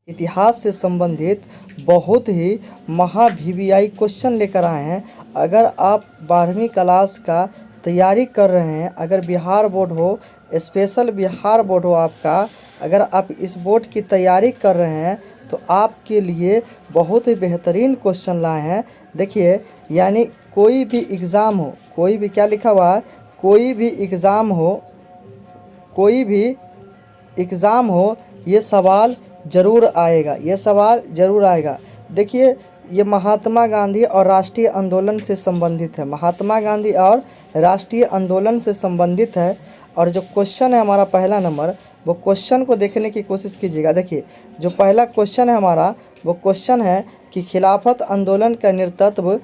इतिहास से संबंधित बहुत ही वीवीआई क्वेश्चन लेकर आए हैं। अगर आप 12वीं क्लास का तैयारी कर रहे हैं, अगर बिहार बोर्ड हो, स्पेशल बिहार बोर्ड हो आपका, अगर आप इस बोर्ड की तैयारी कर रहे हैं तो आपके लिए बहुत ही बेहतरीन क्वेश्चन लाए हैं। देखिए, यानी कोई भी एग्ज़ाम हो, कोई भी, क्या लिखा हुआ है, कोई भी एग्ज़ाम हो, कोई भी एग्ज़ाम हो, ये सवाल ज़रूर आएगा, ये सवाल ज़रूर आएगा। देखिए, ये महात्मा गांधी और राष्ट्रीय आंदोलन से संबंधित है, महात्मा गांधी और राष्ट्रीय आंदोलन से संबंधित है। और जो क्वेश्चन है हमारा पहला नंबर, वो क्वेश्चन को देखने की कोशिश कीजिएगा। देखिए, जो पहला क्वेश्चन है हमारा, वो क्वेश्चन है कि खिलाफत आंदोलन का नेतृत्व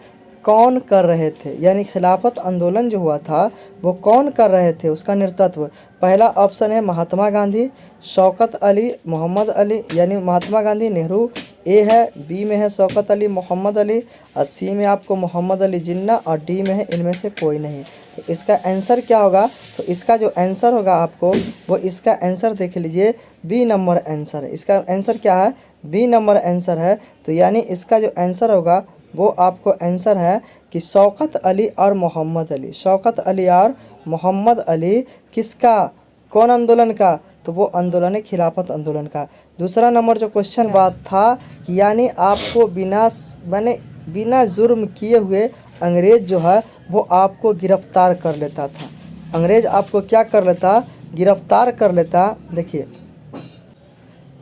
कौन कर रहे थे, यानी खिलाफत आंदोलन जो हुआ था वो कौन कर रहे थे, उसका नेतृत्व। पहला ऑप्शन है महात्मा गांधी, शौकत अली, मोहम्मद अली, यानी महात्मा गांधी, नेहरू ए है, बी में है शौकत अली, मोहम्मद अली, और सी में आपको मोहम्मद अली जिन्ना, और डी में है इनमें से कोई नहीं। तो इसका आंसर क्या होगा? तो इसका जो आंसर होगा आपको, वो इसका आंसर देख लीजिए, बी नंबर आंसर है। इसका आंसर क्या है? बी नंबर आंसर है। तो यानी इसका जो आंसर होगा वो आपको आंसर है कि शौकत अली और मोहम्मद अली। शौकत अली और मोहम्मद अली किसका, कौन आंदोलन का? तो वो आंदोलन है खिलाफत आंदोलन का। दूसरा नंबर जो क्वेश्चन बात था कि यानी आपको बिना जुर्म किए हुए अंग्रेज़ जो है वो आपको गिरफ्तार कर लेता था। अंग्रेज़ आपको क्या कर लेता? गिरफ्तार कर लेता। देखिए,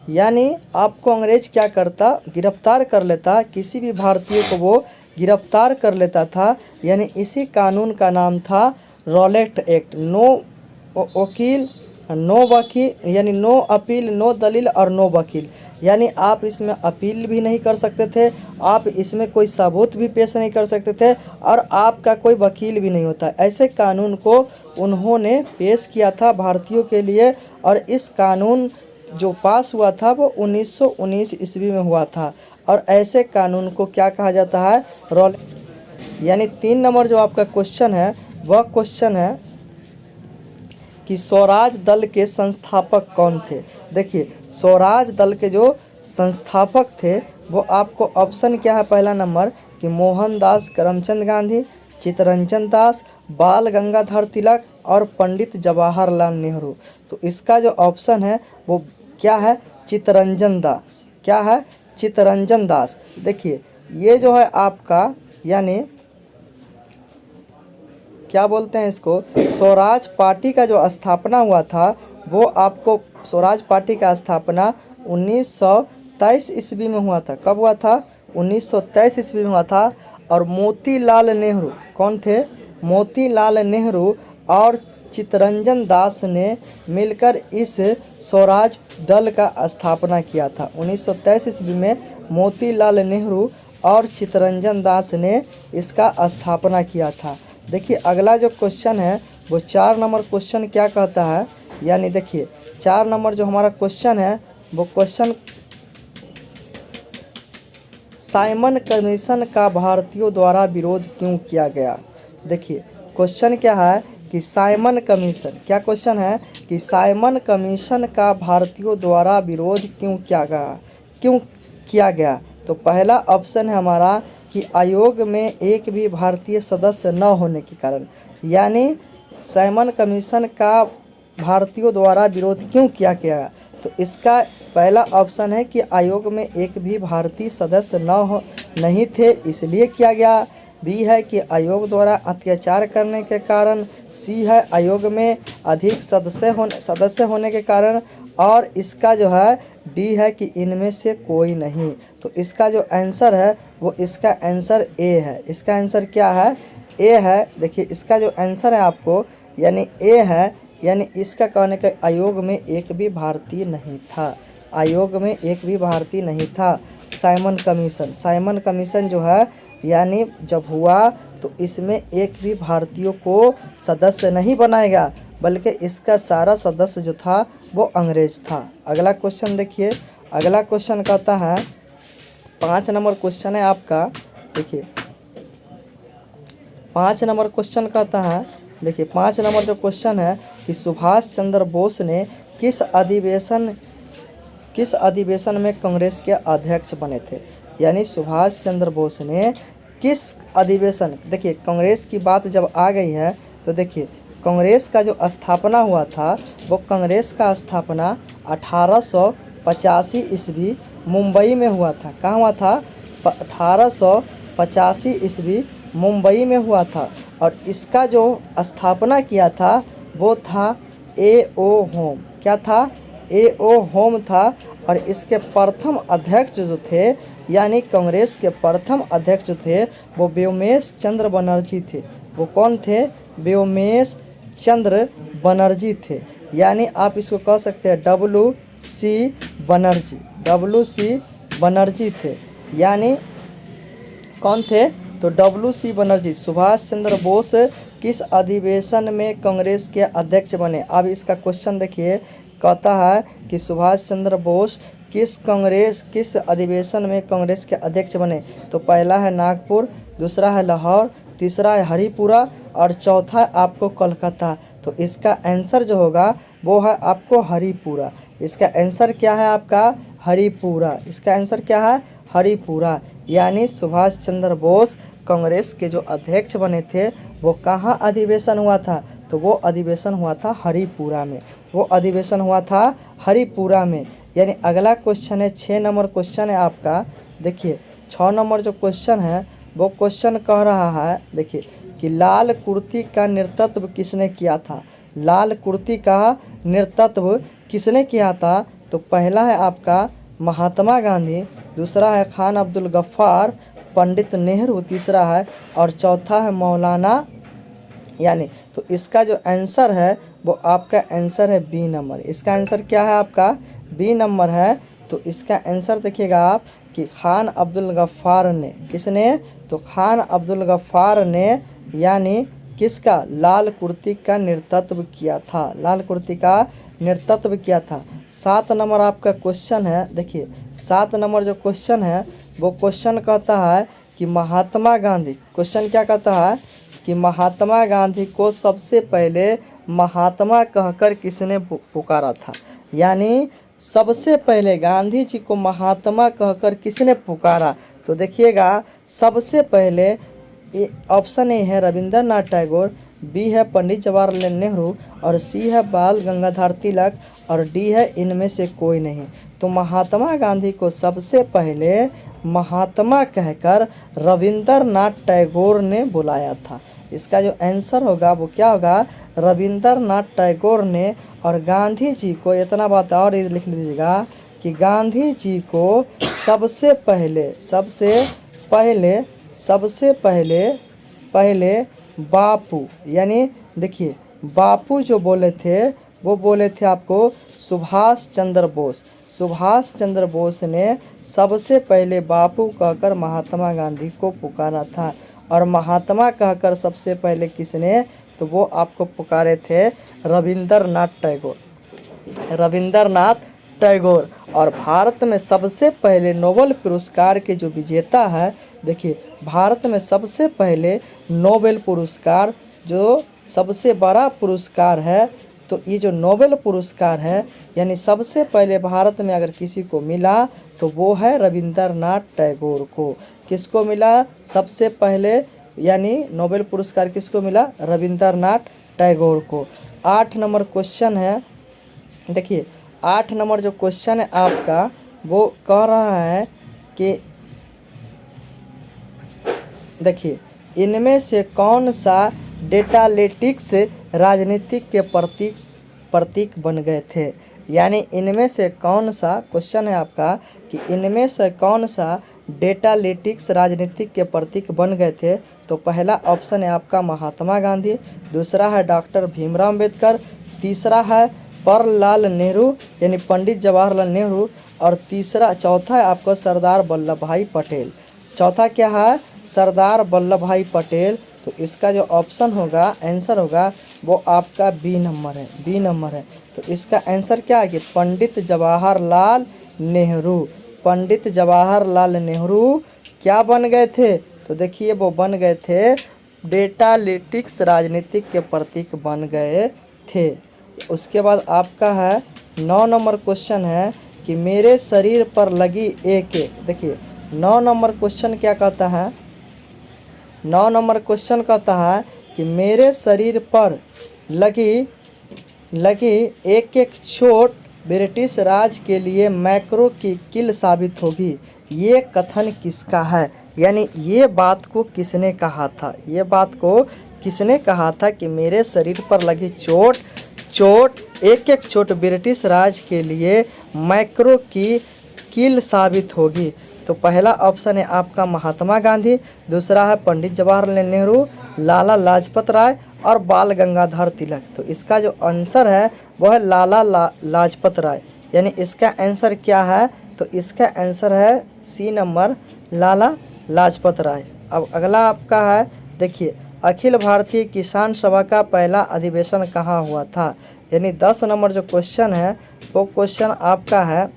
यानी आपको अंग्रेज क्या करता? गिरफ्तार कर लेता, किसी भी भारतीय को वो गिरफ्तार कर लेता था। यानी इसी कानून का नाम था रॉलेट एक्ट। नो वकील, नो वकील, यानी नो अपील, नो दलील और नो वकील। यानी आप इसमें अपील भी नहीं कर सकते थे, आप इसमें कोई सबूत भी पेश नहीं कर सकते थे, और आपका कोई वकील भी नहीं होता। ऐसे कानून को उन्होंने पेश किया था भारतीयों के लिए। और इस कानून जो पास हुआ था वो 1919 ईस्वी में हुआ था। और ऐसे कानून को क्या कहा जाता है? रॉल। यानी 3 नंबर जो आपका क्वेश्चन है वह क्वेश्चन है कि स्वराज दल के संस्थापक कौन थे। देखिए, स्वराज दल के जो संस्थापक थे वो आपको ऑप्शन क्या है? पहला नंबर कि मोहनदास करमचंद गांधी, चित्तरंजन दास, बाल गंगाधर तिलक और पंडित जवाहरलाल नेहरू। तो इसका जो ऑप्शन है वो क्या है? चित्तरंजन दास। क्या है? चित्तरंजन दास। देखिए, ये जो है आपका, यानी क्या बोलते हैं इसको, स्वराज पार्टी का जो स्थापना हुआ था वो आपको, स्वराज पार्टी का स्थापना 1923 ईस्वी में हुआ था। कब हुआ था? 1923 ईस्वी में हुआ था। और मोतीलाल नेहरू कौन थे? मोतीलाल नेहरू और चित्तरंजन दास ने मिलकर इस स्वराज दल का स्थापना किया था। 1923 ईस्वी में मोतीलाल नेहरू और चित्तरंजन दास ने इसका स्थापना किया था। देखिए, अगला जो क्वेश्चन है वो 4 नंबर क्वेश्चन क्या कहता है? यानी देखिए, 4 नंबर जो हमारा क्वेश्चन है वो क्वेश्चन, साइमन कमीशन का भारतीयों द्वारा विरोध क्यों किया गया। देखिए, क्वेश्चन क्या है कि साइमन कमीशन, क्या क्वेश्चन है कि साइमन कमीशन का भारतीयों द्वारा विरोध क्यों किया गया। तो पहला ऑप्शन है हमारा कि आयोग में एक भी भारतीय सदस्य न होने के कारण। यानी साइमन कमीशन का भारतीयों द्वारा विरोध क्यों किया गया। तो इसका पहला ऑप्शन है कि आयोग में एक भी भारतीय सदस्य नहीं थे, इसलिए किया गया। बी है कि आयोग द्वारा अत्याचार करने के कारण। सी है आयोग में अधिक सदस्य होने के कारण। और इसका जो है डी है कि इनमें से कोई नहीं। तो इसका जो आंसर है वो इसका आंसर ए है। इसका आंसर क्या है? ए है। देखिए, इसका जो आंसर है आपको, यानी ए है, यानी इसका कहने का आयोग में एक भी भारतीय नहीं था। आयोग में एक भी भारतीय नहीं था। साइमन कमीशन जो है, यानी जब हुआ तो इसमें एक भी भारतीयों को सदस्य नहीं बनाएगा, बल्कि इसका सारा सदस्य जो था वो अंग्रेज था। अगला क्वेश्चन देखिए, अगला क्वेश्चन कहता है, 5 नंबर क्वेश्चन है आपका। देखिए, 5 नंबर क्वेश्चन कहता है, देखिए 5 नंबर जो क्वेश्चन है कि सुभाष चंद्र बोस ने किस किस अधिवेशन में कांग्रेस के अध्यक्ष बने थे? यानी सुभाष चंद्र बोस ने किस अधिवेशन, देखिए कांग्रेस की बात जब आ गई है तो देखिए कांग्रेस का जो स्थापना हुआ था वो कांग्रेस का स्थापना 1885 ईस्वी मुंबई में हुआ था। कहाँ हुआ था? 1885 ईस्वी मुंबई में हुआ था। और इसका जो स्थापना किया था वो था A.O. होम। क्या था? A.O. होम था। और इसके प्रथम अध्यक्ष जो थे, यानी कांग्रेस के प्रथम अध्यक्ष जो थे वो व्योमेश चंद्र बनर्जी थे। वो कौन थे? व्योमेश चंद्र बनर्जी थे। यानी आप इसको कह सकते हैं WC बनर्जी। WC बनर्जी थे। यानी कौन थे? तो WC बनर्जी। सुभाष चंद्र बोस किस अधिवेशन में कांग्रेस के अध्यक्ष बने? अब इसका क्वेश्चन देखिए, कहता है कि सुभाष चंद्र बोस किस अधिवेशन में कांग्रेस के अध्यक्ष बने? तो पहला है नागपुर, दूसरा है लाहौर, तीसरा है हरिपुरा और चौथा है आपको कोलकाता। तो इसका आंसर जो होगा वो है आपको हरिपुरा। इसका आंसर क्या है आपका? हरिपुरा। इसका आंसर क्या है? हरिपुरा। यानी सुभाष चंद्र बोस कांग्रेस के जो अध्यक्ष बने थे वो कहाँ अधिवेशन हुआ था? तो वो अधिवेशन हुआ था हरिपुरा में। वो अधिवेशन हुआ था हरिपुरा में। यानी अगला क्वेश्चन है 6 नंबर क्वेश्चन है आपका। देखिए 6 नंबर जो क्वेश्चन है वो क्वेश्चन कह रहा है, देखिए कि लाल कुर्ती का नेतृत्व किसने किया था? लाल कुर्ती का नेतृत्व किसने किया था? तो पहला है आपका महात्मा गांधी, दूसरा है खान अब्दुल गफ्फार, पंडित नेहरू तीसरा है और चौथा है मौलाना। यानी तो इसका जो आंसर है वो आपका आंसर है बी नंबर। इसका आंसर क्या है आपका? बी नंबर है। तो इसका आंसर देखिएगा आप कि खान अब्दुल गफ्फार ने, किसने? तो खान अब्दुल गफ्फार ने, यानी किसका? लाल कुर्ती का नेतृत्व किया था। लाल कुर्ती का नेतृत्व किया था। 7 नंबर आपका क्वेश्चन है। देखिए 7 नंबर जो क्वेश्चन है वो क्वेश्चन कहता है कि महात्मा गांधी, क्वेश्चन क्या कहता है कि महात्मा गांधी को सबसे पहले महात्मा कहकर किसने पुकारा था? यानी सबसे पहले गांधी जी को महात्मा कहकर किसने पुकारा? तो देखिएगा सबसे पहले ऑप्शन ए है रविंद्रनाथ टैगोर, बी है पंडित जवाहरलाल नेहरू और सी है बाल गंगाधर तिलक और डी है इनमें से कोई नहीं। तो महात्मा गांधी को सबसे पहले महात्मा कहकर रविंद्रनाथ टैगोर ने बुलाया था। इसका जो आंसर होगा वो क्या होगा? रविंद्रनाथ टैगोर ने। और गांधी जी को, इतना बात और लिख लीजिएगा कि गांधी जी को सबसे पहले बापू, यानी देखिए बापू जो बोले थे वो बोले थे आपको सुभाष चंद्र बोस। सुभाष चंद्र बोस ने सबसे पहले बापू कहकर महात्मा गांधी को पुकारा था। और महात्मा कहकर सबसे पहले किसने? तो वो आपको पुकारे थे रविंद्रनाथ टैगोर। रविंद्रनाथ टैगोर। और भारत में सबसे पहले नोबेल पुरस्कार के जो विजेता है, देखिए भारत में सबसे पहले नोबेल पुरस्कार जो सबसे बड़ा पुरस्कार है, तो ये जो नोबेल पुरस्कार है यानी सबसे पहले भारत में अगर किसी को मिला तो वो है रविंद्रनाथ टैगोर को। किसको मिला सबसे पहले? यानी नोबेल पुरस्कार किसको मिला? रविंद्रनाथ टैगोर को। 8 नंबर क्वेश्चन है। देखिए 8 नंबर जो क्वेश्चन है आपका वो कह रहा है कि देखिए इनमें से कौन सा डेटालिटिक्स राजनीतिक के प्रतीक बन गए थे? यानी इनमें से कौन सा, क्वेश्चन है आपका कि इनमें से कौन सा डेटालिटिक्स राजनीतिक के प्रतीक बन गए थे? तो पहला ऑप्शन है आपका महात्मा गांधी, दूसरा है डॉक्टर भीमराव अम्बेडकर, तीसरा है जवाहरलाल नेहरू यानी पंडित जवाहरलाल नेहरू और चौथा है आपको सरदार वल्लभ भाई पटेल। चौथा क्या है? सरदार वल्लभ भाई पटेल। तो इसका जो ऑप्शन होगा, आंसर होगा वो आपका बी नंबर है। बी नंबर है। तो इसका आंसर क्या है कि पंडित जवाहरलाल नेहरू। पंडित जवाहरलाल नेहरू क्या बन गए थे? तो देखिए वो बन गए थे डेटालिटिक्स राजनीतिक के प्रतीक बन गए थे। उसके बाद आपका है 9 नंबर क्वेश्चन है कि मेरे शरीर पर लगी एक एक। देखिए 9 नंबर क्वेश्चन क्या कहता है, 9 नंबर क्वेश्चन कहता है कि मेरे शरीर पर लगी एक एक चोट ब्रिटिश राज के लिए मैक्रो की किल साबित होगी। ये कथन किसका है, यानी ये बात को किसने कहा था, ये बात को किसने कहा था कि मेरे शरीर पर लगी चोट एक एक चोट ब्रिटिश राज के लिए मैक्रो की किल साबित होगी। तो पहला ऑप्शन है आपका महात्मा गांधी, दूसरा है पंडित जवाहरलाल नेहरू, लाला लाजपत राय और बाल गंगाधर तिलक। तो इसका जो आंसर है वो है लाला लाजपत राय, यानी इसका आंसर क्या है, तो इसका आंसर है सी नंबर लाला लाजपत राय। अब अगला आपका है, देखिए अखिल भारतीय किसान सभा का पहला अधिवेशन कहाँ हुआ था, यानी 10 नंबर जो क्वेश्चन है वो क्वेश्चन आपका है,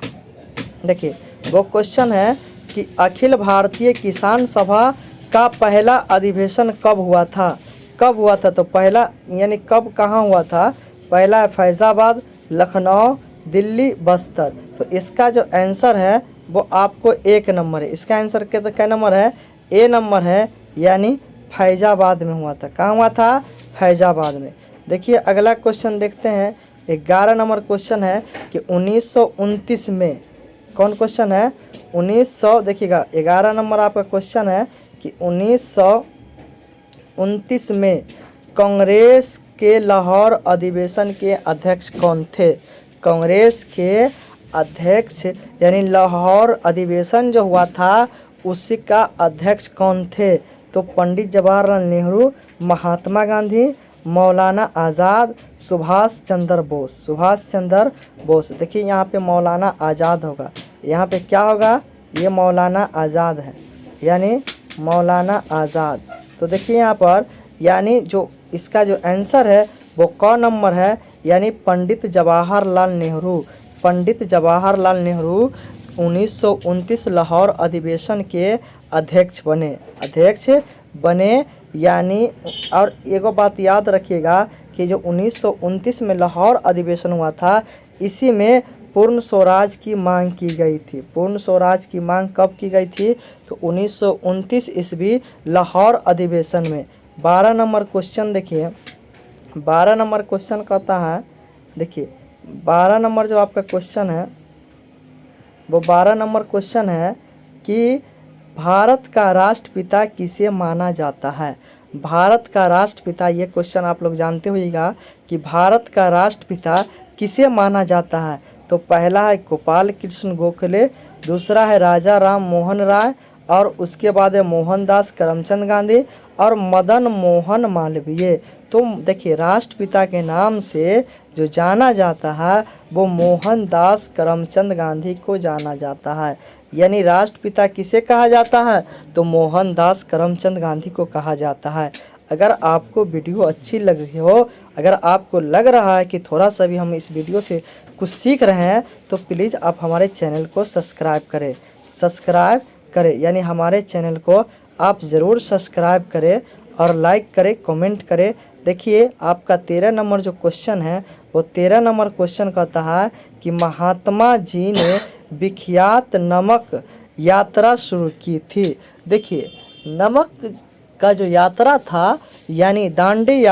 देखिए वो क्वेश्चन है कि अखिल भारतीय किसान सभा का पहला अधिवेशन कब हुआ था, कब हुआ था, तो पहला यानी कब कहाँ हुआ था, पहला है फैज़ाबाद, लखनऊ, दिल्ली, बस्तर। तो इसका जो आंसर है वो आपको 1 नंबर है, इसका आंसर क्या नंबर है, ए नंबर है, यानी फैज़ाबाद में हुआ था। कहाँ हुआ था, फैज़ाबाद में। देखिए अगला क्वेश्चन देखते हैं, 11 नंबर क्वेश्चन है कि 1929 में, कौन क्वेश्चन है, 1900, देखिएगा 11 नंबर आपका क्वेश्चन है कि 1929 में कांग्रेस के लाहौर अधिवेशन के अध्यक्ष कौन थे, कांग्रेस के अध्यक्ष यानी लाहौर अधिवेशन जो हुआ था उसी का अध्यक्ष कौन थे, तो पंडित जवाहरलाल नेहरू, महात्मा गांधी, मौलाना आज़ाद, सुभाष चंद्र बोस, सुभाष चंद्र बोस। देखिए यहाँ पे मौलाना आज़ाद होगा, यहाँ पे क्या होगा, ये मौलाना आज़ाद है, यानी मौलाना आज़ाद। तो देखिए यहाँ पर यानी जो इसका जो आंसर है वो क नंबर है, यानी पंडित जवाहरलाल नेहरू, पंडित जवाहरलाल नेहरू 1929 लाहौर अधिवेशन के अध्यक्ष बने, यानी। और एगो बात याद रखिएगा कि जो 1929 में लाहौर अधिवेशन हुआ था इसी में पूर्ण स्वराज की मांग की गई थी। पूर्ण स्वराज की मांग कब की गई थी, तो 1929 ईस्वी लाहौर अधिवेशन में। 12 नंबर क्वेश्चन देखिए, 12 नंबर क्वेश्चन कहता है, देखिए 12 नंबर जो आपका क्वेश्चन है वो 12 नंबर क्वेश्चन है कि भारत का राष्ट्रपिता किसे माना जाता है, भारत का राष्ट्रपिता, ये क्वेश्चन आप लोग जानते होइएगा कि भारत का राष्ट्रपिता किसे माना जाता है। तो पहला है गोपाल कृष्ण गोखले, दूसरा है राजा राम मोहन राय, और उसके बाद है मोहनदास करमचंद गांधी और मदन मोहन मालवीय। तो देखिए राष्ट्रपिता के नाम से जो जाना जाता है वो मोहनदास करमचंद गांधी को जाना जाता है, यानी राष्ट्रपिता किसे कहा जाता है, तो मोहनदास करमचंद गांधी को कहा जाता है। अगर आपको वीडियो अच्छी लग रही हो, अगर आपको लग रहा है कि थोड़ा सा भी हम इस वीडियो से कुछ सीख रहे हैं, तो प्लीज़ आप हमारे चैनल को सब्सक्राइब करें, यानी हमारे चैनल को आप ज़रूर सब्सक्राइब करें और लाइक करें, कमेंट करें। देखिए आपका 13 नंबर जो क्वेश्चन है वो 13 नंबर क्वेश्चन कहता है कि महात्मा जी ने विख्यात नमक यात्रा शुरू की थी। देखिए नमक का जो यात्रा था यानी दांडी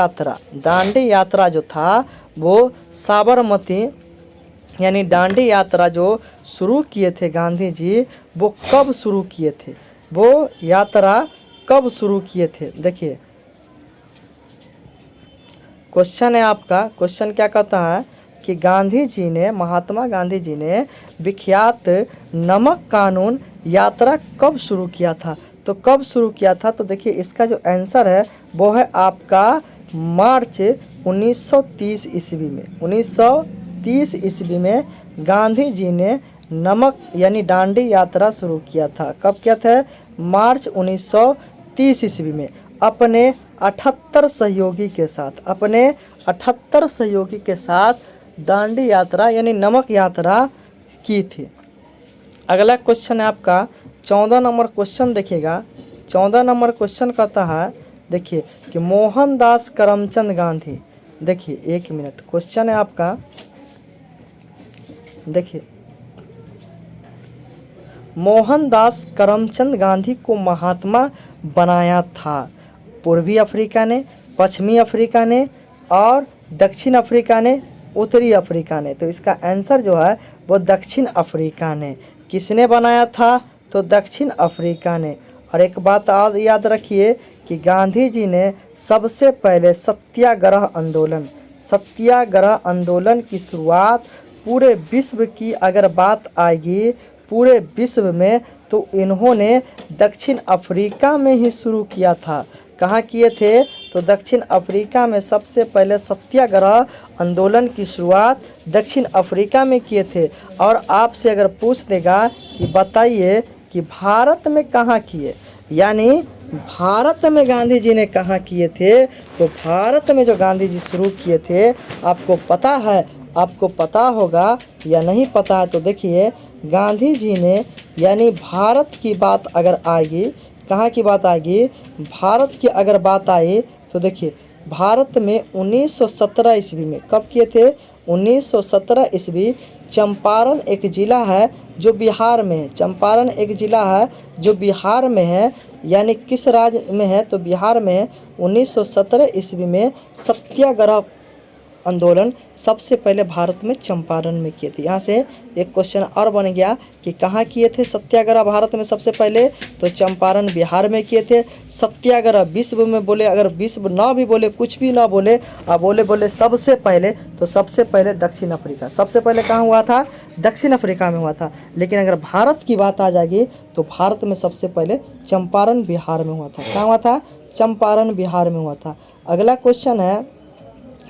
यात्रा जो था वो साबरमती यानी दांडी यात्रा जो शुरू किए थे गांधी जी, वो कब शुरू किए थे, वो यात्रा कब शुरू किए थे। देखिए क्वेश्चन है आपका, क्वेश्चन क्या कहता है कि महात्मा गांधी जी ने विख्यात नमक कानून यात्रा कब शुरू किया था, तो कब शुरू किया था, तो देखिए इसका जो आंसर है वो है आपका मार्च 1930 ईस्वी में। 1930 ईस्वी में गांधी जी ने नमक यानी दांडी यात्रा शुरू किया था। कब किया था, मार्च 1930 ईस्वी में, अपने 78 सहयोगी के साथ दांडी यात्रा यानी नमक यात्रा की थी। अगला क्वेश्चन है आपका 14 नंबर क्वेश्चन देखिएगा। 14 नंबर क्वेश्चन कहता है, देखिए कि मोहनदास करमचंद गांधी, देखिए 1 मिनट, क्वेश्चन है आपका, देखिए मोहनदास करमचंद गांधी को महात्मा बनाया था? पूर्वी अफ्रीका ने, पश्चिमी अफ्रीका ने और दक्षिण अफ्रीका ने, उत्तरी अफ्रीका ने। तो इसका आंसर जो है वो दक्षिण अफ्रीका ने। किसने बनाया था? तो दक्षिण अफ्रीका ने। और एक बात और याद रखिए कि गांधी जी ने सबसे पहले सत्याग्रह आंदोलन की शुरुआत पूरे विश्व की अगर बात आएगी पूरे विश्व में, तो इन्होंने दक्षिण अफ्रीका में ही शुरू किया था। कहाँ किए थे? तो दक्षिण अफ्रीका में सबसे पहले सत्याग्रह आंदोलन की शुरुआत दक्षिण अफ्रीका में किए थे। और आपसे अगर पूछ देगा कि बताइए कि भारत में कहाँ किए, यानी भारत में गांधी जी ने कहाँ किए थे, तो भारत में जो गांधी जी शुरू किए थे आपको पता है, आपको पता होगा या नहीं पता है? तो देखिए गांधी जी ने, यानी भारत की बात अगर आएगी, कहाँ की बात आएगी? भारत की अगर बात आई तो देखिए भारत में 1917 ईस्वी में कब किए थे? 1917 ईस्वी। चंपारण एक ज़िला है जो बिहार में है, चंपारण एक ज़िला है जो बिहार में है, यानी किस राज्य में है? तो बिहार में है। 1917 ईस्वी में सत्याग्रह आंदोलन सबसे पहले भारत में चंपारण में किए थे। यहाँ से एक क्वेश्चन और बन गया कि कहाँ किए थे सत्याग्रह भारत में सबसे पहले? तो चंपारण बिहार में किए थे। सत्याग्रह विश्व में बोले, अगर विश्व ना भी बोले, कुछ भी ना बोले, बोले सबसे पहले, तो सबसे पहले दक्षिण अफ्रीका। सबसे पहले कहाँ हुआ था? दक्षिण अफ्रीका में हुआ था। लेकिन अगर भारत की बात आ जाएगी तो भारत में सबसे पहले चंपारण बिहार में हुआ था। कहाँ हुआ था? चंपारण बिहार में हुआ था। अगला क्वेश्चन है,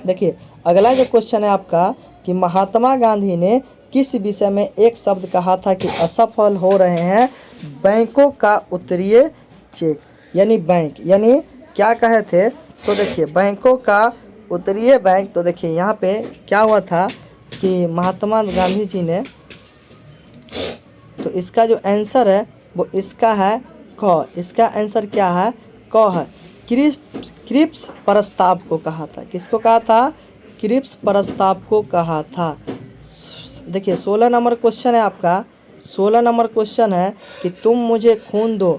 देखिए अगला जो क्वेश्चन है आपका कि महात्मा गांधी ने किस विषय में एक शब्द कहा था कि असफल हो रहे हैं बैंकों का उत्तरीय चेक, यानी बैंक, यानी क्या कहे थे? तो देखिए बैंकों का उत्तरीय बैंक। तो देखिए यहाँ पे क्या हुआ था कि महात्मा गांधी जी ने, तो इसका जो आंसर है वो इसका है क। इसका आंसर क्या है? क है। क्रिप्स प्रस्ताव को कहा था। किसको कहा था? क्रिप्स प्रस्ताव को कहा था। देखिए 16 नंबर क्वेश्चन है आपका। 16 नंबर क्वेश्चन है कि तुम मुझे खून दो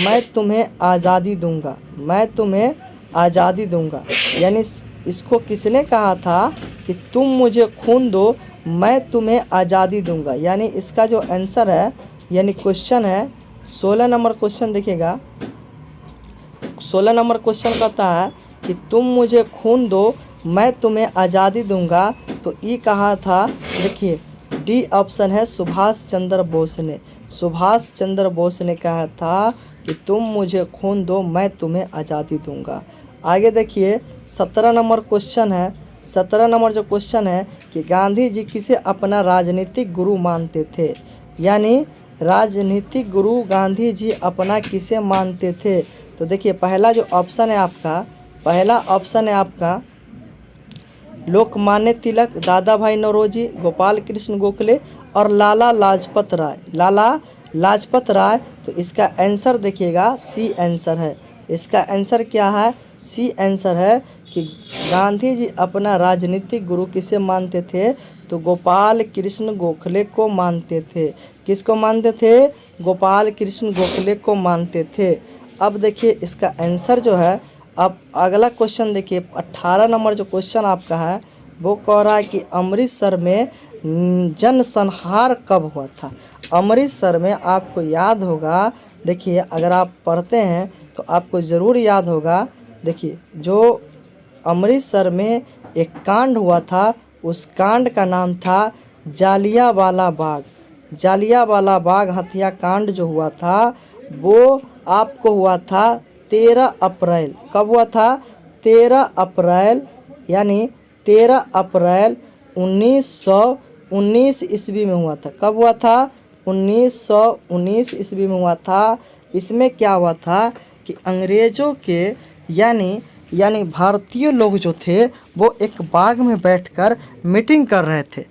मैं तुम्हें आज़ादी दूंगा, मैं तुम्हें आज़ादी दूंगा। यानी इसको किसने कहा था कि तुम मुझे खून दो मैं तुम्हें आज़ादी दूंगा? यानी इसका जो आंसर है, यानी क्वेश्चन है 16 नंबर क्वेश्चन देखिएगा। 16 नंबर क्वेश्चन कहता है कि तुम मुझे खून दो मैं तुम्हें आज़ादी दूंगा। तो ये कहा था, देखिए डी ऑप्शन है सुभाष चंद्र बोस ने। सुभाष चंद्र बोस ने कहा था कि तुम मुझे खून दो मैं तुम्हें आज़ादी दूंगा। आगे देखिए 17 नंबर क्वेश्चन है। 17 नंबर जो क्वेश्चन है कि गांधी जी किसे अपना राजनीतिक गुरु मानते थे? यानी राजनीतिक गुरु गांधी जी अपना किसे मानते थे? तो देखिए पहला जो ऑप्शन है आपका, पहला ऑप्शन है आपका लोकमान्य तिलक, दादा भाई नौरोजी, गोपाल कृष्ण गोखले और लाला लाजपत राय। लाला लाजपत राय। तो इसका आंसर देखिएगा सी आंसर है। इसका आंसर क्या है? सी आंसर है कि गांधी जी अपना राजनीतिक गुरु किसे मानते थे? तो गोपाल कृष्ण गोखले को मानते थे। किसको मानते थे? गोपाल कृष्ण गोखले को मानते थे। अब देखिए इसका आंसर जो है, अब अगला क्वेश्चन देखिए 18 नंबर जो क्वेश्चन आपका है वो कह रहा है कि अमृतसर में जनसंहार कब हुआ था? अमृतसर में आपको याद होगा, देखिए अगर आप पढ़ते हैं तो आपको ज़रूर याद होगा। देखिए जो अमृतसर में एक कांड हुआ था उस कांड का नाम था जालियांवाला बाग। जालियांवाला बाग हत्याकांड जो हुआ था वो आपको हुआ था 13 अप्रैल। कब हुआ था? 13 अप्रैल, यानी 13 अप्रैल 1919 ईस्वी में हुआ था। कब हुआ था? 1919 ईस्वी में हुआ था। इसमें क्या हुआ था कि अंग्रेज़ों के यानी भारतीय लोग जो थे वो एक बाग में बैठकर मीटिंग कर रहे थे।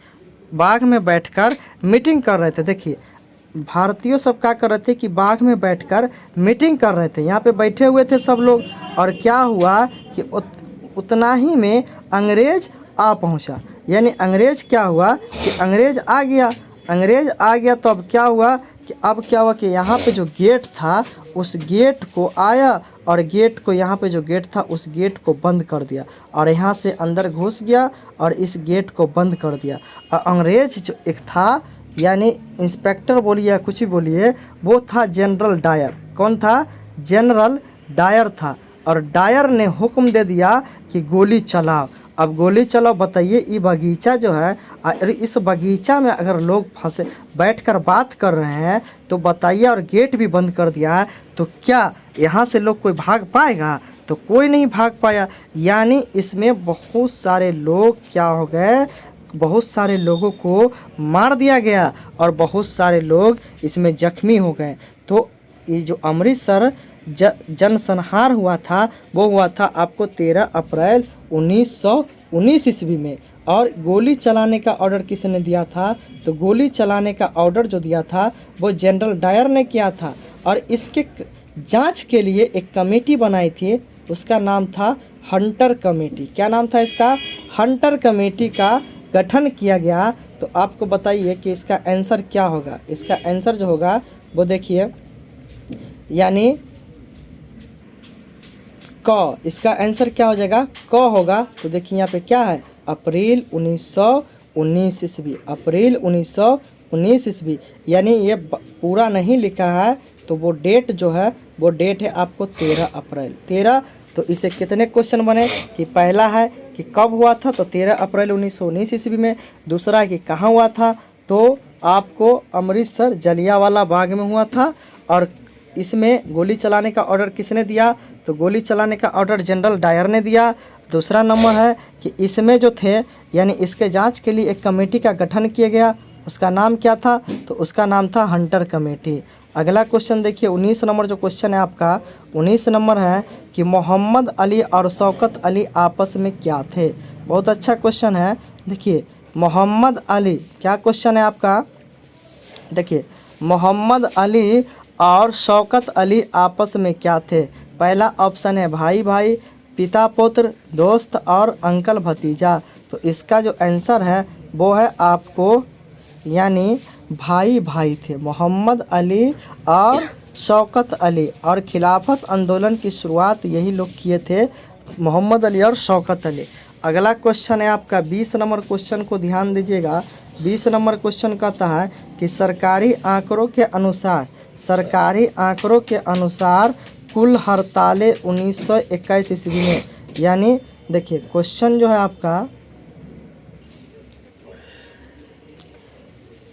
बाग में बैठकर मीटिंग कर रहे थे। देखिए भारतीय सब क्या कर रहे थे कि बाग में बैठकर मीटिंग कर रहे थे। यहाँ पे बैठे हुए थे सब लोग। और क्या हुआ कि उतना ही में अंग्रेज़ आ पहुँचा। यानी अंग्रेज़ क्या हुआ कि अंग्रेज़ आ गया। अंग्रेज़ आ गया तो अब क्या हुआ कि अब क्या हुआ कि यहाँ पे जो गेट था उस गेट को आया और गेट को यहाँ पे जो गेट था उस गेट को बंद कर दिया और यहाँ से अंदर घुस गया और इस गेट को बंद कर दिया। और अंग्रेज जो एक था यानी इंस्पेक्टर बोलिए या कुछ भी बोलिए, वो था जनरल डायर। कौन था? जनरल डायर था। और डायर ने हुक्म दे दिया कि गोली चलाओ। अब गोली चलाओ। बताइए ये बगीचा जो है, अरे इस बगीचा में अगर लोग फंसे बैठकर बात कर रहे हैं तो बताइए, और गेट भी बंद कर दिया है, तो क्या यहाँ से लोग कोई भाग पाएगा? तो कोई नहीं भाग पाया। यानी इसमें बहुत सारे लोग क्या हो गए, बहुत सारे लोगों को मार दिया गया और बहुत सारे लोग इसमें जख्मी हो गए। तो ये जो अमृतसर जनसंहार हुआ था वो हुआ था आपको 13 अप्रैल 1919 ईस्वी में। और गोली चलाने का ऑर्डर किसने दिया था? तो गोली चलाने का ऑर्डर जो दिया था वो जनरल डायर ने किया था। और इसके जांच के लिए एक कमेटी बनाई थी, उसका नाम था हंटर कमेटी। क्या नाम था इसका? हंटर कमेटी का गठन किया गया। तो आपको बताइए कि इसका आंसर क्या होगा। इसका आंसर जो होगा वो देखिए, यानी क। इसका आंसर क्या हो जाएगा? क होगा। तो देखिए यहाँ पे क्या है, अप्रैल 1919 ईस्वी। अप्रैल 1919 ईस्वी। यानी ये पूरा नहीं लिखा है तो वो डेट जो है वो डेट है आपको 13 अप्रैल 13। तो इसे कितने क्वेश्चन बने कि पहला है कि कब हुआ था, तो 13 अप्रैल 1919 ईस्वी में। दूसरा है कि कहाँ हुआ था, तो आपको अमृतसर जलियांवाला बाग में हुआ था। और इसमें गोली चलाने का ऑर्डर किसने दिया? तो गोली चलाने का ऑर्डर जनरल डायर ने दिया। दूसरा नंबर है कि इसमें जो थे यानी इसके जांच के लिए एक कमेटी का गठन किया गया, उसका नाम क्या था? तो उसका नाम था हंटर कमेटी। अगला क्वेश्चन देखिए, 19 नंबर जो क्वेश्चन है आपका, 19 नंबर है कि मोहम्मद अली और शौकत अली आपस में क्या थे? बहुत अच्छा क्वेश्चन है। देखिए मोहम्मद अली, क्या क्वेश्चन है आपका? देखिए मोहम्मद अली और शौकत अली आपस में क्या थे? पहला ऑप्शन है भाई भाई, पिता पुत्र, दोस्त और अंकल भतीजा। तो इसका जो आंसर है वो है आपको यानी भाई भाई थे, मोहम्मद अली और शौकत अली। और खिलाफत आंदोलन की शुरुआत यही लोग किए थे, मोहम्मद अली और शौकत अली। अगला क्वेश्चन है आपका 20 नंबर क्वेश्चन को ध्यान दीजिएगा। 20 नंबर क्वेश्चन कहता है कि सरकारी आंकड़ों के अनुसार, सरकारी आंकड़ों के अनुसार कुल हड़तालें 1921 ईस्वी में। यानी देखिए क्वेश्चन जो है आपका,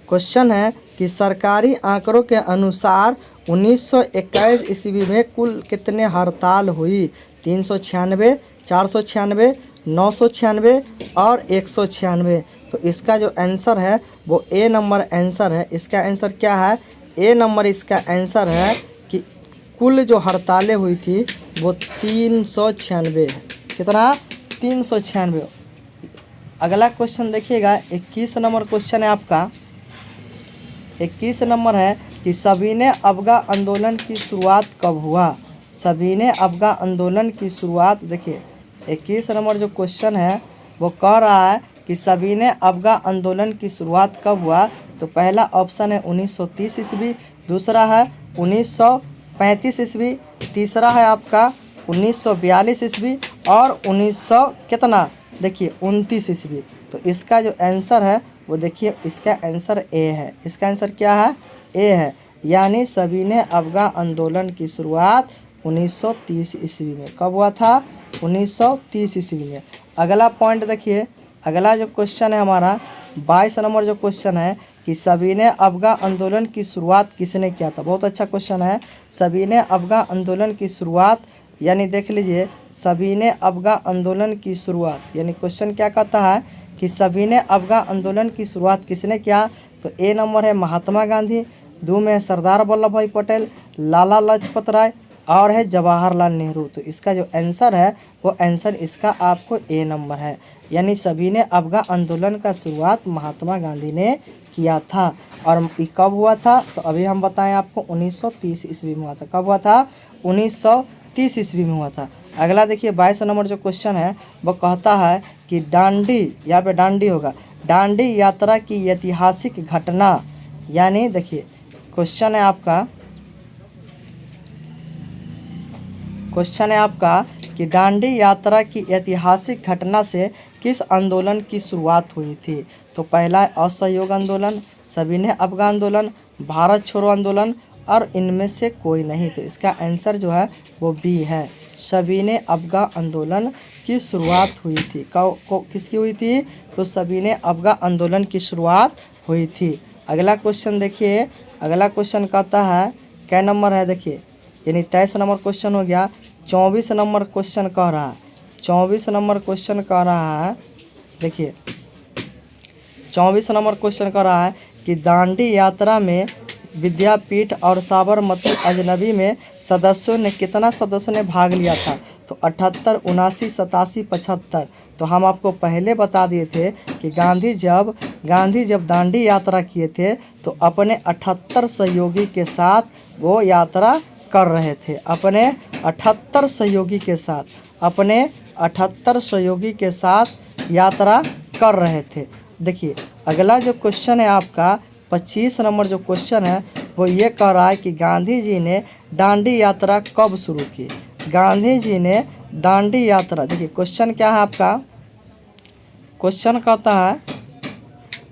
क्वेश्चन है कि सरकारी आंकड़ों के अनुसार 1921 ईस्वी में कुल कितने हड़ताल हुई? 396, 496, 996 और 196। तो इसका जो आंसर है वो ए नंबर आंसर है। इसका आंसर क्या है? ए नंबर इसका आंसर है कि कुल जो हड़तालें हुई थी वो 396 है। कितना? 396। अगला क्वेश्चन देखिएगा, 21 नंबर क्वेश्चन है आपका। 21 नंबर है कि सविनय अवज्ञा आंदोलन की शुरुआत कब हुआ? सविनय अवज्ञा आंदोलन की शुरुआत, देखिए 21 नंबर जो क्वेश्चन है वो कह रहा है कि सविनय अवज्ञा आंदोलन की शुरुआत कब हुआ? तो पहला ऑप्शन है 1930 ईस्वी, दूसरा है 1935 ईस्वी, तीसरा है आपका 1942 ईस्वी और 1900 कितना? देखिए 29 ईस्वी। तो इसका जो आंसर है वो देखिए, इसका आंसर ए है। इसका आंसर क्या है? ए है। यानी सविनय अवज्ञा आंदोलन की शुरुआत 1930 ईस्वी में। कब हुआ था? 1930 ईस्वी में। अगला पॉइंट देखिए, अगला जो क्वेश्चन है हमारा 22 नंबर जो क्वेश्चन है कि सविनय अवज्ञा आंदोलन की शुरुआत किसने किया था? बहुत अच्छा क्वेश्चन है। सविनय अवज्ञा आंदोलन की शुरुआत, यानी देख लीजिए सविनय अवज्ञा आंदोलन की शुरुआत, यानी क्वेश्चन क्या कहता है कि सविनय अवज्ञा आंदोलन की शुरुआत किसने किया? तो ए नंबर है महात्मा गांधी, दो में है सरदार वल्लभ भाई पटेल, लाला लाजपत राय और है जवाहरलाल नेहरू। तो इसका जो आंसर है वो आंसर इसका आपको ए नंबर है। यानी सविनय अवज्ञा आंदोलन का शुरुआत महात्मा गांधी ने किया था। और ये कब हुआ था? तो अभी हम बताएं आपको 1930 ईस्वी में हुआ था। कब हुआ था? 1930 ईस्वी में हुआ था। अगला देखिए 22 नंबर जो क्वेश्चन है वो कहता है कि डांडी, यहाँ पे डांडी होगा, डांडी यात्रा की ऐतिहासिक घटना। यानी देखिए क्वेश्चन है आपका कि दांडी यात्रा की ऐतिहासिक घटना से किस आंदोलन की शुरुआत हुई थी। तो पहला असहयोग आंदोलन, सविनय अवज्ञा आंदोलन, भारत छोड़ो आंदोलन और इनमें से कोई नहीं। तो इसका आंसर जो है वो बी है, सविनय अवज्ञा आंदोलन की शुरुआत हुई थी। किसकी हुई थी? तो सविनय अवज्ञा आंदोलन की शुरुआत हुई थी। अगला क्वेश्चन देखिए, अगला क्वेश्चन कहता है क्या नंबर है, देखिए यानी 23 नंबर क्वेश्चन हो गया। 24 नंबर क्वेश्चन कह रहा है, 24 नंबर क्वेश्चन कह रहा है, देखिए 24 नंबर क्वेश्चन कह रहा है कि दांडी यात्रा में विद्यापीठ और साबरमती अजनबी में कितना सदस्यों ने भाग लिया था। तो 78, 79, 87, 75। तो हम आपको पहले बता दिए थे कि गांधी जब दांडी यात्रा किए थे तो अपने 78 सहयोगी के साथ वो यात्रा कर रहे थे, अपने 78 सहयोगी के साथ यात्रा कर रहे थे। देखिए अगला जो क्वेश्चन है आपका 25 नंबर जो क्वेश्चन है वो ये कह रहा है कि गांधी जी ने दांडी यात्रा कब शुरू की। गांधी जी ने दांडी यात्रा, देखिए क्वेश्चन क्या है आपका, क्वेश्चन कहता है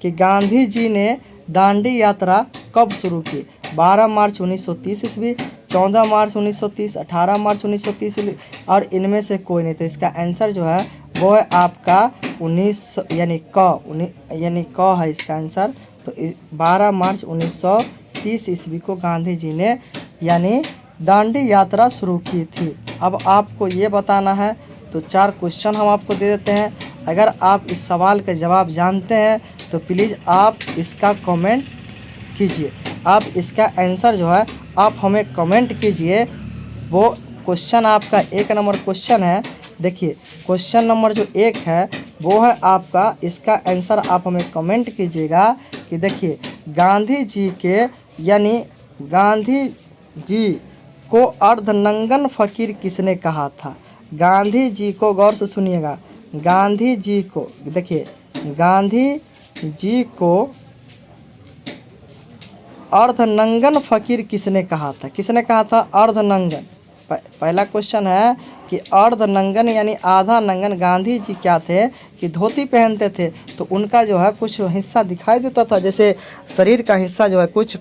कि गांधी जी ने दांडी यात्रा कब शुरू की। 12 मार्च 1930 ईस्वी, 14 मार्च 1930, 18 मार्च 1930 और इनमें से कोई नहीं। तो इसका आंसर जो है वो है आपका 19 यानी क है इसका आंसर। तो 12 मार्च 1930 ईस्वी को गांधी जी ने यानी दांडी यात्रा शुरू की थी। अब आपको ये बताना है, तो 4 क्वेश्चन हम आपको दे देते हैं। अगर आप इस सवाल का जवाब जानते हैं तो प्लीज़ आप इसका कमेंट कीजिए, आप इसका आंसर जो है आप हमें कमेंट कीजिए। वो क्वेश्चन आपका 1 नंबर क्वेश्चन है, देखिए क्वेश्चन नंबर जो 1 है वो है आपका, इसका आंसर आप हमें कमेंट कीजिएगा कि देखिए गांधी जी को अर्धनंगन फकीर किसने कहा था। गांधी जी को, गौर से सुनिएगा, गांधी जी को, देखिए गांधी जी को अर्धनंगन फकीर किसने कहा था। किसने कहा था अर्धनंगन। पहला क्वेश्चन है कि अर्धनंगन यानी आधा नंगन गांधी जी क्या थे कि धोती पहनते थे, तो उनका जो है कुछ हिस्सा दिखाई देता था, जैसे शरीर का हिस्सा जो है कुछ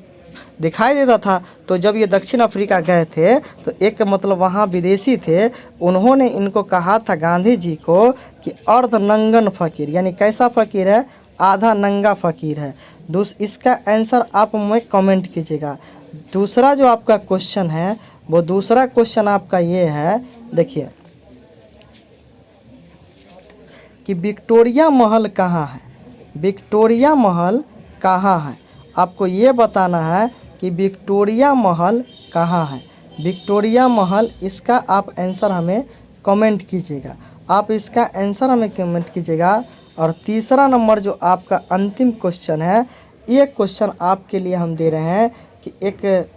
दिखाई देता था। तो जब ये दक्षिण अफ्रीका गए थे तो एक मतलब वहाँ विदेशी थे, उन्होंने इनको कहा था गांधी जी को कि अर्धनंगन फकीर यानी कैसा फकीर है, आधा नंगा फकीर है। इसका आंसर आप हमें कमेंट कीजिएगा। दूसरा जो आपका क्वेश्चन है वो दूसरा क्वेश्चन आपका ये है, देखिए कि विक्टोरिया महल कहाँ है। विक्टोरिया महल कहाँ है, आपको ये बताना है कि विक्टोरिया महल कहाँ है। विक्टोरिया महल, इसका आप आंसर हमें कमेंट कीजिएगा, आप इसका आंसर हमें कमेंट कीजिएगा। और तीसरा नंबर जो आपका अंतिम क्वेश्चन है, ये क्वेश्चन आपके लिए हम दे रहे हैं कि एक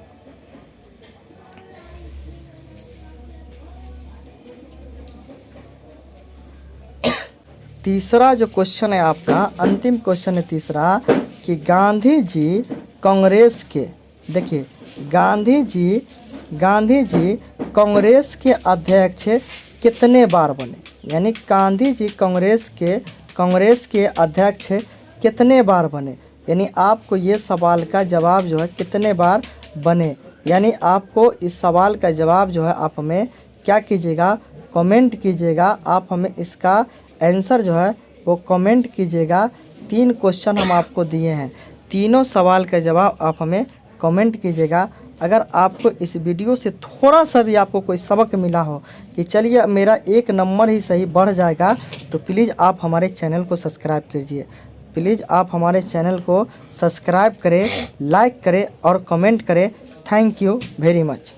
तीसरा जो क्वेश्चन है आपका, अंतिम क्वेश्चन है तीसरा कि गांधी जी कांग्रेस के, देखिए गांधी जी कांग्रेस के अध्यक्ष कितने बार बने। यानी गांधी जी कांग्रेस के अध्यक्ष कितने बार बने, यानी आपको ये सवाल का जवाब जो है कितने बार बने, यानी आपको इस सवाल का जवाब जो है आप हमें क्या कीजिएगा, कमेंट कीजिएगा। आप हमें इसका आंसर जो है वो कमेंट कीजिएगा। 3 क्वेश्चन हम आपको दिए हैं, तीनों सवाल का जवाब आप हमें कमेंट कीजिएगा। अगर आपको इस वीडियो से थोड़ा सा भी आपको कोई सबक मिला हो कि चलिए मेरा 1 नंबर ही सही बढ़ जाएगा, तो प्लीज़ आप हमारे चैनल को सब्सक्राइब कीजिए। प्लीज़ आप हमारे चैनल को सब्सक्राइब करें, लाइक करें और कमेंट करें। Thank you very much.